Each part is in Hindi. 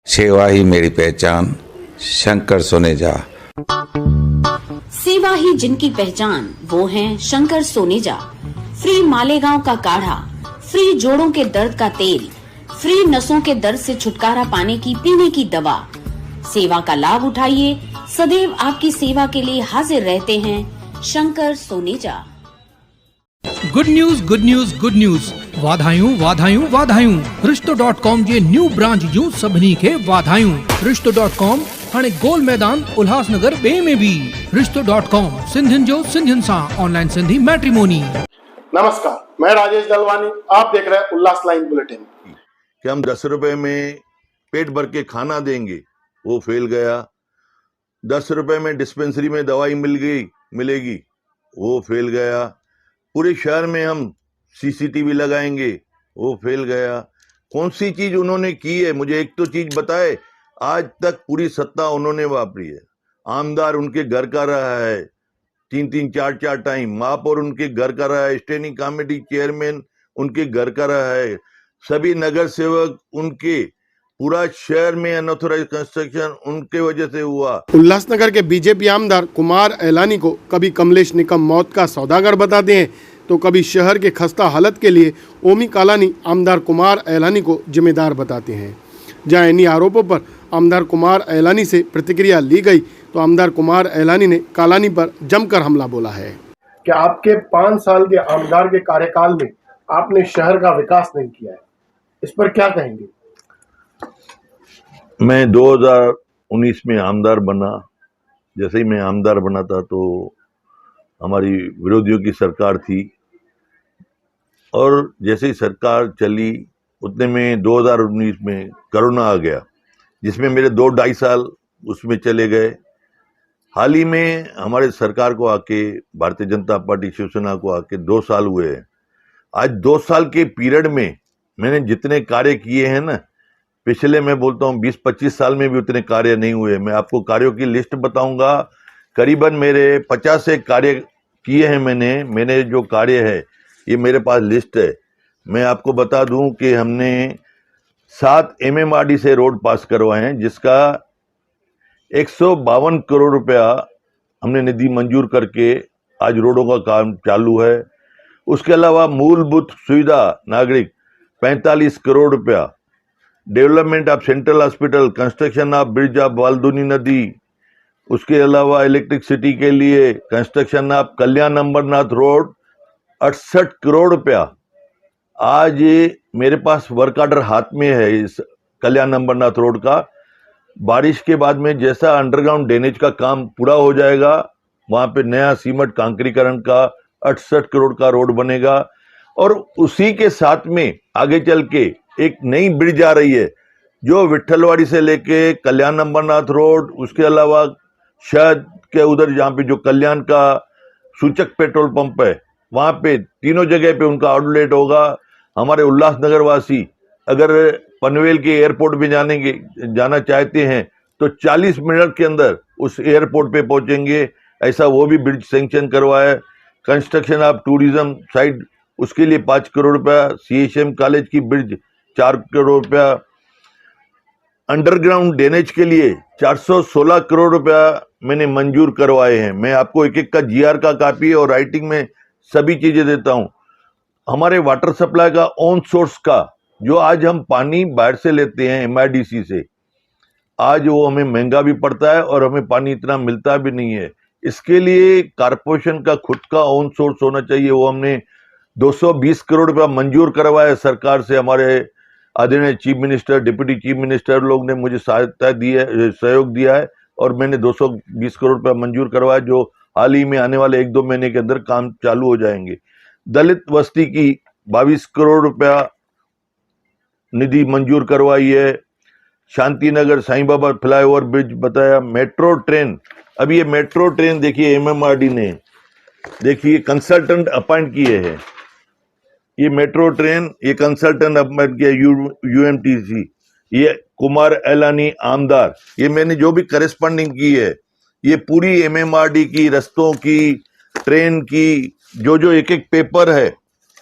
सेवा ही मेरी पहचान, शंकर सोनेजा। सेवा ही जिनकी पहचान, वो हैं शंकर सोनेजा। फ्री मालेगांव का काढ़ा, फ्री जोड़ों के दर्द का तेल, फ्री नसों के दर्द से छुटकारा पाने की पीने की दवा। सेवा का लाभ उठाइए, सदैव आपकी सेवा के लिए हाजिर रहते हैं Shankar Soneja. Good news good news good news. वाधायूं वाधायूं वाधायूं। रिश्तो.com जे न्यू ब्रांच जूं सभिनी खे वाधायूं। रिश्तो.com हाणे गोल मैदान उल्हासनगर बे में भी। रिश्तो.com सिंधियुनि जो सिंधियुनि सां ऑनलाइन सिंधी मैट्रिमोनी। नमस्कार, मैं राजेश दलवानी, आप देख रहे हैं उल्लास लाइन बुलेटिन। कि हम 10 रुपए में पेट भर के खाना देंगे, वो फेल गया। 10 रुपए में डिस्पेंसरी में दवाई मिलेगी, वो फेल गया। पूरे शहर में हम सीसीटीवी लगाएंगे, वो फेल गया। कौन सी चीज उन्होंने की है, मुझे एक तो चीज बताए। आज तक पूरी सत्ता उन्होंने वापरी है। आमदार उनके घर का रहा है 3-3, 4-4 टाइम। महापौर उनके घर का रहा है, स्टैंडिंग कमेटी चेयरमैन उनके घर का रहा है, सभी नगर सेवक उनके। पूरा शहर में अनऑथोराइज्ड कंस्ट्रक्शन उनके वजह से हुआ। उल्लासनगर के बीजेपी आमदार कुमार एलानी को कभी कमलेश निकम मौत का सौदागर बताते हैं, तो कभी शहर के खस्ता हालत के लिए ओमी कालानी आमदार कुमार एलानी को जिम्मेदार बताते हैं। जहां इन्हीं आरोपों पर आमदार कुमार एलानी से प्रतिक्रिया ली गई, तो आमदार कुमार एलानी ने कालानी पर जमकर हमला बोला है। क्या आपके 5 साल के आमदार के कार्यकाल में आपने शहर का विकास नहीं किया है, इस पर क्या कहेंगे? मैं 2019 में आमदार बना। जैसे ही मैं आमदार बना था तो हमारी विरोधियों की सरकार थी, और जैसे ही सरकार चली उतने में 2019 में कोरोना आ गया, जिसमें मेरे 2-2.5 साल उसमें चले गए। हाल ही में हमारे सरकार को आके, भारतीय जनता पार्टी शिवसेना को आके 2 साल हुए हैं। आज 2 साल के पीरियड में मैंने जितने कार्य किए हैं ना, पिछले मैं बोलता हूँ 20-25 साल में भी उतने कार्य नहीं हुए। मैं आपको कार्यों की लिस्ट बताऊंगा। करीबन मेरे 50 से कार्य किए हैं मैंने जो कार्य है, ये मेरे पास लिस्ट है। मैं आपको बता दूं कि हमने 7 MMRD से रोड पास करवाए हैं, जिसका 152 करोड़ रुपया हमने निधि मंजूर करके आज रोडों का काम चालू है। उसके अलावा मूलभूत सुविधा नागरिक 45 करोड़ रुपया, development of central hospital, construction of bridge of Balduni नदी, उसके अलावा इलेक्ट्रिसिटी के लिए construction of Kalyan Amarnath road 68 crore रुपया। आज मेरे पास वर्क ऑर्डर हाथ में है इस कल्याण अमरनाथ रोड का। बारिश के बाद में जैसा अंडरग्राउंड ड्रेनेज का काम पूरा हो जाएगा, वहां पे नया सीमेंट कांक्रीकरण का 68 करोड़ का रोड बनेगा। और उसी के साथ में आगे चल के एक नई ब्रिज आ रही है, जो विट्ठलवाड़ी से लेके कल्याण अमरनाथ रोड, उसके अलावा शहर के उधर जहाँ पे जो कल्याण का सूचक पेट्रोल पंप है, वहां पे तीनों जगह पे उनका आउटलेट होगा। हमारे उल्लासनगर वासी अगर पनवेल के एयरपोर्ट में जाना चाहते हैं तो 40 मिनट के अंदर उस एयरपोर्ट पे पहुंचेंगे। ऐसा वो भी ब्रिज सैंक्शन करवाया। कंस्ट्रक्शन ऑफ टूरिज्म साइड, उसके लिए 5 करोड़ रुपया। CHM कॉलेज की ब्रिज 4 करोड़ रुपया। अंडरग्राउंड ड्रेनेज के लिए 416 करोड़ रुपया मैंने मंजूर करवाए हैं। मैं आपको एक का GR का कॉपी और राइटिंग में सभी चीजें देता हूं। हमारे वाटर सप्लाई का ऑन सोर्स का, जो आज हम पानी बाहर से लेते हैं MIDC से, आज वो हमें महंगा भी पड़ता है और हमें पानी इतना मिलता भी नहीं है। इसके लिए कारपोरेशन का खुद का ऑन सोर्स होना चाहिए। वो हमने 220 करोड़ रुपया मंजूर करवाया सरकार से। हमारे आदरणीय chief minister, deputy chief minister लोग ने मुझे सहायता दी है, सहयोग दिया है, और मैंने 220 करोड़ रुपया मंजूर करवाया, जो हाल ही में आने वाले 1-2 महीने के अंदर काम चालू हो जाएंगे। दलित बस्ती की 22 करोड़ रुपया निधि मंजूर करवाई है। शांतिनगर साईं बाबा फ्लाईओवर ब्रिज बताया। मेट्रो ट्रेन, अब ये मेट्रो ट्रेन देखिए, MMRD ने देखिए कंसल्टेंट अपॉइंट किए हैं। ये मेट्रो ट्रेन, ये कंसल्टेंट अपॉइंट किया UMTC, ये कुमार एलानी आमदार। ये मैंने जो भी करेस्पॉन्डिंग की है, ये पूरी MMRD की, रस्तों की, ट्रेन की, जो एक पेपर है,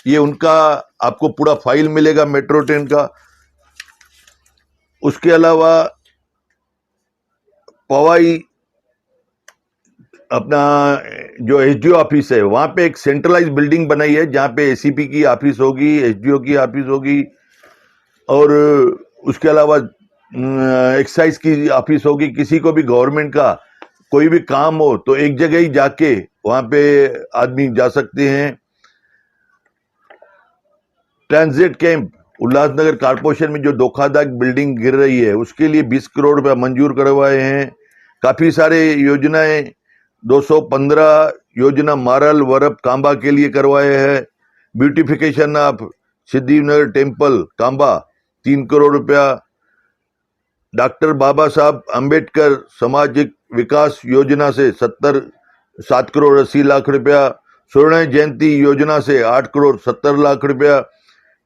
ये उनका आपको पूरा फाइल मिलेगा मेट्रो ट्रेन का। उसके अलावा पवाई अपना जो एसडीओ ऑफिस है वहां पे एक सेंट्रलाइज बिल्डिंग बनाई है जहां पे एसीपी की ऑफिस होगी, एसडीओ की ऑफिस होगी और उसके अलावा एक्साइज की ऑफिस होगी। किसी को भी गवर्नमेंट का कोई भी काम हो तो एक जगह ही जाके वहां पे आदमी जा सकते हैं। ट्रांजिट कैंप उल्लासनगर कारपोरेशन में जो धोखाधड़ी बिल्डिंग गिर रही है उसके लिए 20 करोड़ रुपया मंजूर करवाए हैं। काफी सारे योजनाएं 215 योजना मारल वरप कांबा के लिए करवाए हैं। Beautification of Siddhivinayak temple Kamba 3 crore रुपया। डॉक्टर बाबा साहब अंबेडकर सामाजिक विकास योजना से 7 करोड़ 80 लाख रुपया। स्वर्ण जयंती योजना से 8 करोड़ 70 लाख रुपया।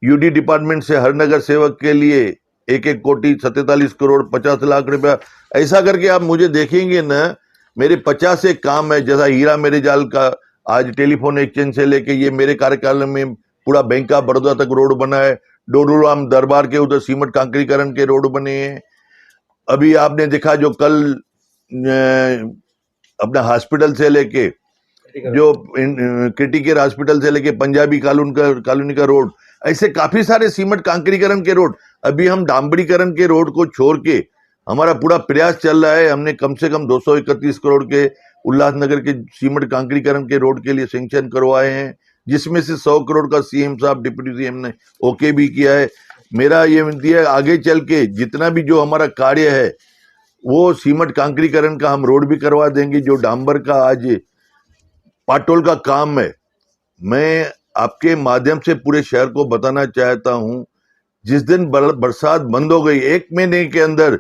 यूडी डिपार्टमेंट से हर नगर सेवक के लिए 1 कोटी 47 करोड़ 50 लाख रुपया। ऐसा करके आप मुझे देखेंगे ना, मेरे 50 एक काम है। जैसा हीरा मेरे जाल का आज टेलीफोन एक्सचेंज से लेके ये मेरे कार्यकाल में पूरा बैंक ऑफ बड़ौदा तक रोड बना है। डोडूराम दरबार के उधर सीमेंट कांकरीकरण के रोड बने हैं। अभी आपने देखा जो कल अपना हॉस्पिटल से लेके जो क्रिटिकल हॉस्पिटल से लेके पंजाबी कॉलोनी का रोड, ऐसे काफी सारे सीमेंट कांकरीकरण के रोड। अभी हम डांबरीकरण के रोड को छोड़ के हमारा पूरा प्रयास चल रहा है। हमने कम से कम 231 करोड़ के उल्लासनगर के सीमेंट कांकरीकरण के रोड के लिए सैंक्शन करवाए हैं, जिसमें से 100 करोड़ का सीएम साहब डिप्टी सीएम ने ओके भी किया है। मेरा ये विनती है आगे चल के जितना भी जो हमारा कार्य है वो सीमेंट कांकरीकरण का हम रोड भी करवा देंगे। जो डांबर का आज पाटोल का काम है, मैं आपके माध्यम से पूरे शहर को बताना चाहता हूं, जिस दिन बरसात बंद हो गई 1 महीने के अंदर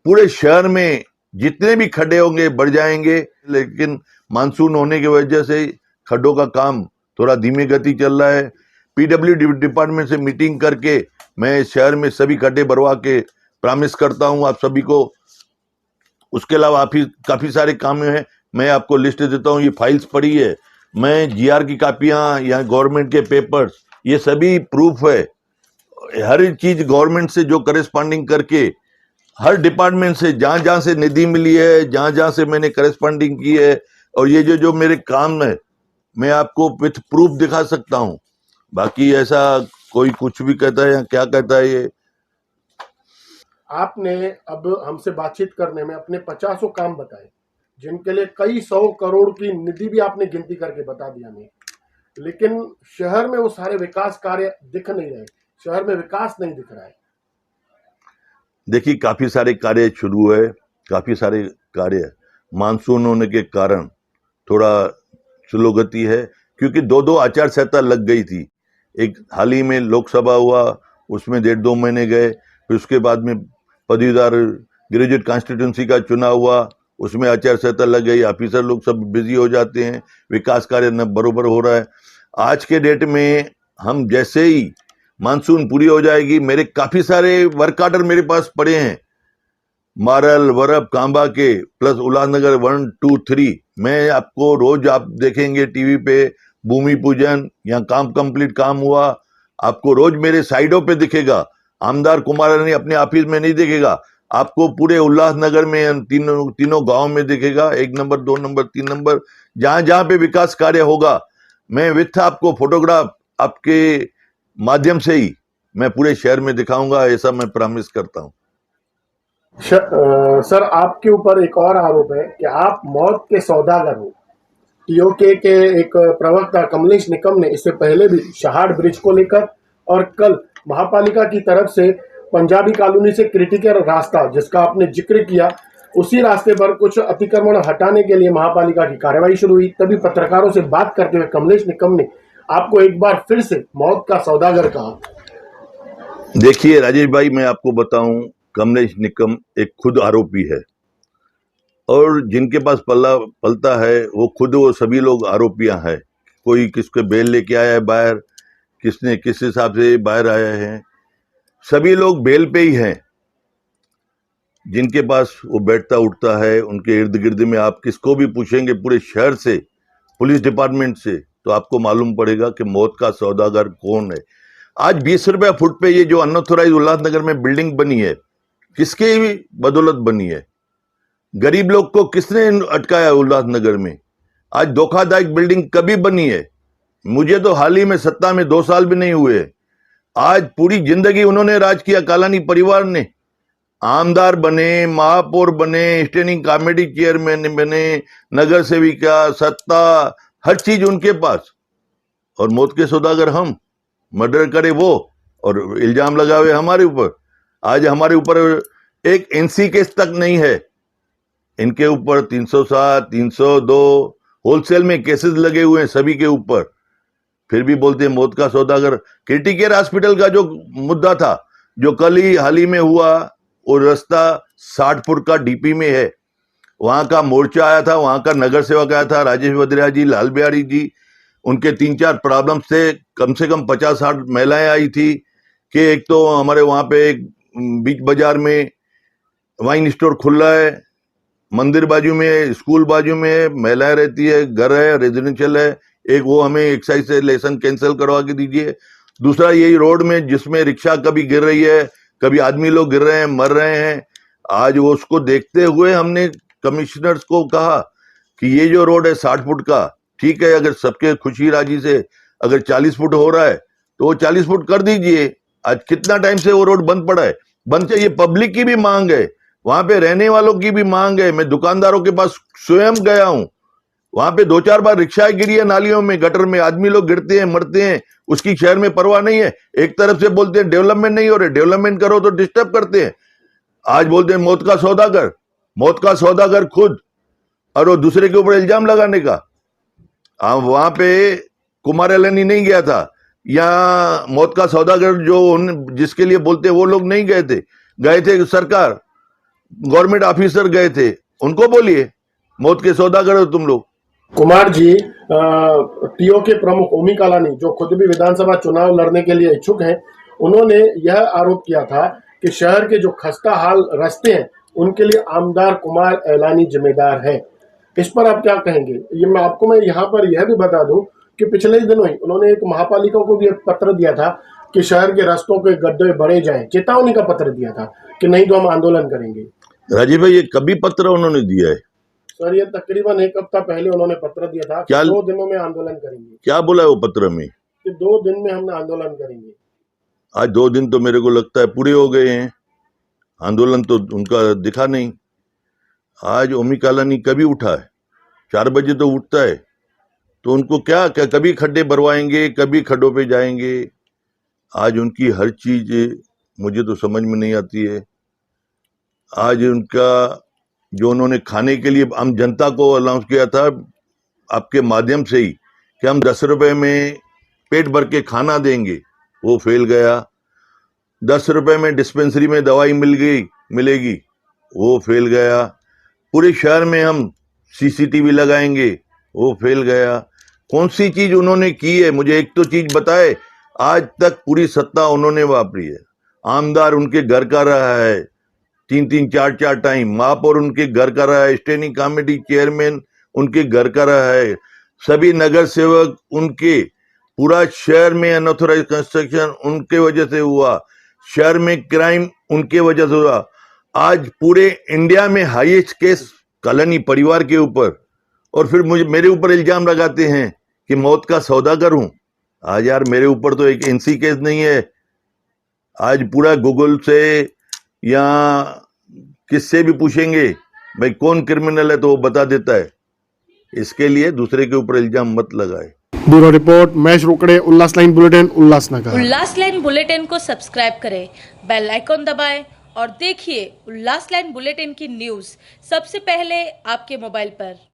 पूरे शहर में जितने भी खड्डे होंगे बढ़ जाएंगे। लेकिन मानसून होने की वजह से खड्डों का काम थोड़ा धीमी गति चल रहा है। पीडब्ल्यू डिपार्टमेंट से मीटिंग करके मैं शहर में सभी खड्डे भरवा के प्रॉमिस करता हूं आप सभी को। उसके अलावा काफी सारे काम हैं, मैं आपको लिस्ट देता हूं। ये फाइल्स पड़ी है, मैं जीआर की कापियां या गवर्नमेंट के पेपर्स, ये सभी प्रूफ है। हर चीज गवर्नमेंट से जो करेस्पॉन्डिंग करके हर डिपार्टमेंट से जहां जहां से निधि मिली है, जहां जहां से मैंने करेस्पॉन्डिंग की है, और ये जो मेरे काम है मैं आपको विथ प्रूफ दिखा सकता हूं। बाकी ऐसा कोई कुछ भी कहता है या क्या कहता है, ये आपने अब हमसे बातचीत करने में अपने 50 काम बताए, जिनके लिए कई 100 करोड़ की निधि भी आपने गिनती करके बता दिया नहीं, लेकिन शहर में वो सारे विकास कार्य दिख नहीं रहे। शहर में विकास नहीं दिख रहा है। देखिए काफी सारे कार्य शुरू है, काफी सारे कार्य मानसून होने के कारण थोड़ा स्लो गति है, क्योंकि 2 आचार संहिता लग गई थी। एक हाल ही में लोकसभा हुआ, उसमें 1.5-2 महीने गए। फिर उसके बाद में पदवीधर ग्रेजुएट कॉन्स्टिट्यूंसी का चुनाव हुआ, उसमें आचार संहिता लग गई। ऑफिसर लोग सब बिजी हो जाते हैं, विकास कार्य न बरोबर हो रहा है। आज के डेट में हम जैसे ही मानसून पूरी हो जाएगी, मेरे काफी सारे वर्क ऑर्डर मेरे पास पड़े हैं, मारल वरप कांबा के प्लस उल्लासनगर 1, 2, 3। मैं आपको रोज आप देखेंगे टीवी पे भूमि पूजन या काम कंप्लीट काम हुआ, आपको रोज मेरे साइडों पे दिखेगा। आमदार कुमार ने अपने ऑफिस में नहीं दिखेगा, आपको पूरे उल्लासनगर में तीनों गांव में दिखेगा। 1 नंबर 2 नंबर 3 नंबर जहां जहां पे विकास कार्य होगा, मैं विथ आपको फोटोग्राफ आपके माध्यम से ही मैं पूरे शहर में दिखाऊंगा, ऐसा मैं प्रॉमिस करता हूं। सर, आपके ऊपर एक और आरोप है कि आप मौत के सौदागर हो। टीओके के एक प्रवक्ता कमलेश निकम ने इससे पहले भी शहाड़ ब्रिज को लेकर और कल महापालिका की तरफ से पंजाबी कॉलोनी से क्रिटिकल रास्ता जिसका आपने जिक्र किया, उसी रास्ते पर कुछ अतिक्रमण हटाने के लिए महापालिका की कार्रवाई शुरू हुई। तभी पत्रकारों से बात करते हुए कमलेश निकम ने आपको एक बार फिर से मौत का सौदागर कहा। देखिए राजेश भाई, मैं आपको बताऊं, कमलेश निकम एक खुद आरोपी है, और जिनके पास पलता है वो खुद वो सभी लोग आरोपियां हैं। कोई किसके बेल लेके आया है बाहर, किसने किस हिसाब से बाहर आया है, सभी लोग बेल पे ही हैं। जिनके पास वो बैठता उठता है, उनके इर्द गिर्द में आप किसको भी पूछेंगे पूरे शहर से, पुलिस डिपार्टमेंट से, तो आपको मालूम पड़ेगा कि मौत का सौदागर कौन है। आज 20 रुपया फुट पे ये जो अनऑथोराइज उल्लासनगर में बिल्डिंग बनी है, किसके बदौलत बनी है? गरीब लोग को किसने अटकाया उल्लासनगर में? आज धोखादायक बिल्डिंग कभी बनी है? मुझे तो हाल ही में सत्ता में 2 साल भी नहीं हुए। आज पूरी जिंदगी उन्होंने राज किया। कालानी परिवार ने आमदार बने, महापौर बने, स्टैंडिंग कमेटी चेयरमैन बने, नगर सेविका, सत्ता, हर चीज उनके पास। और मौत के सौदागर हम, मर्डर करे वो और इल्जाम लगावे हमारे ऊपर। आज हमारे ऊपर एक एनसी केस तक नहीं है, इनके ऊपर 307, 302 होलसेल में केसेस लगे हुए हैं सभी के ऊपर। फिर भी बोलते हैं मौत का सौदागर। क्रिटिकेयर हॉस्पिटल का जो मुद्दा था, जो कल ही हाल ही में हुआ, वो रास्ता 60 फुट का डीपी में है। वहां का मोर्चा आया था, वहां का नगर सेवक आया था, राजेश वद्रिया जी, लाल बिहारी जी। उनके 3-4 प्रॉब्लम्स थे। कम से कम 50-60 महिलाएं आई थी कि एक तो हमारे वहां पे एक बीच बाजार में वाइन स्टोर खुला है, मंदिर बाजू में, स्कूल बाजू में, महिलाएं रहती है, घर है, रेजिडेंशियल है। एक वो हमें एक्साइज से लाइसेंस कैंसिल करवा के दीजिए। दूसरा यही रोड में जिसमें रिक्शा कभी गिर रही है, कभी आदमी लोग गिर रहे हैं, मर रहे हैं। आज वो उसको देखते हुए हमने कमिश्नर्स को कहा कि ये जो रोड है 60 फुट का, ठीक है, अगर सबके खुशी राजी से अगर 40 फुट हो रहा है तो वो 40 फुट कर दीजिए। आज कितना टाइम से वो रोड बंद पड़ा है? बंद चाहिए। पब्लिक की भी मांग है, वहां पे रहने वालों की भी मांग है। मैं दुकानदारों के पास स्वयं गया हूं, वहां पे 2-4 बार रिक्शाएं गिरी है, नालियों में, गटर में, आदमी लोग गिरते हैं, मरते हैं, उसकी शहर में परवाह नहीं है। एक तरफ से बोलते हैं डेवलपमेंट नहीं हो रहे, डेवलपमेंट करो तो डिस्टर्ब करते हैं। आज बोलते हैं मौत का सौदागर, मौत का सौदागर खुद, और वो दूसरे के ऊपर इल्जाम लगाने का। वहां पे कुमार एलानी नहीं गया था, या मौत का सौदागर जो जिसके लिए बोलते वो लोग नहीं गए थे, गए थे सरकार, गवर्नमेंट ऑफिसर गए थे। उनको बोलिए मौत के सौदागर हो तुम लोग। कुमार जी, टीओ के प्रमुख ओमी कालानी, जो खुद भी विधानसभा चुनाव लड़ने के लिए इच्छुक हैं, उन्होंने यह आरोप किया था कि शहर के जो खस्ता हाल रास्ते हैं उनके लिए आमदार कुमार एलानी जिम्मेदार है। इस पर आप क्या कहेंगे? ये मैं यहाँ पर यह भी बता दूं कि पिछले दिनों ही उन्होंने एक महापालिका को भी एक पत्र दिया था कि शहर के रास्तों के गड्ढे भरे जाएं, चेतावनी का पत्र दिया था कि नहीं तो हम आंदोलन करेंगे। राजीव भाई, ये कभी पत्र उन्होंने दिया है? सर, ये तकरीबन 1 हफ्ता पहले उन्होंने पत्र दिया था कि 2 दिनों में आंदोलन करेंगे। क्या बोला है वो पत्र में? कि 2 दिन में हम आंदोलन करेंगे। आज 2 दिन तो मेरे को लगता है पूरे हो गए हैं, आंदोलन तो उनका दिखा नहीं। आज ओमी कालानी कभी उठा है? 4 बजे तो उठता है, तो उनको क्या कभी खड्डे भरवाएंगे, कभी खड्डों पे जाएंगे। आज उनकी हर चीज मुझे तो समझ में नहीं आती है। आज उनका जो उन्होंने खाने के लिए आम जनता को अनाउंस किया था आपके माध्यम से ही कि हम 10 रुपए में पेट भर के खाना देंगे, वो फेल गया। 10 रुपए में डिस्पेंसरी में दवाई मिलेगी, वो फेल गया। पूरे शहर में हम सीसीटीवी लगाएंगे, वो फेल गया। कौन सी चीज उन्होंने की है? मुझे एक तो चीज बताए। आज तक पूरी सत्ता उन्होंने वापरी है। आमदार उनके घर का रहा है 3-3, 4-4 टाइम, महापौर उनके घर का रहा है, स्टैंडिंग कमेटी चेयरमैन उनके घर का रहा है, सभी नगर सेवक उनके, पूरा शहर में अनऑथोराइज कंस्ट्रक्शन उनके वजह से हुआ, शहर में क्राइम उनके वजह से हुआ। आज पूरे इंडिया में हाईएस्ट केस कालानी परिवार के ऊपर, और फिर मेरे ऊपर इल्जाम लगाते हैं कि मौत का सौदागर हूं। आज यार, मेरे ऊपर तो एक एनसी केस नहीं है। आज पूरा गूगल से या किससे भी पूछेंगे भाई कौन क्रिमिनल है, तो वो बता देता है। इसके लिए दूसरे के ऊपर इल्जाम मत लगाए। ब्यूरो रिपोर्ट, महेश रोकड़े, उल्लास लाइन बुलेटिन, उल्लासनगर। उल्लास लाइन बुलेटिन को सब्सक्राइब करें, बेल आइकॉन दबाएं और देखिए उल्लास लाइन बुलेटिन की न्यूज़ सबसे पहले आपके मोबाइल पर।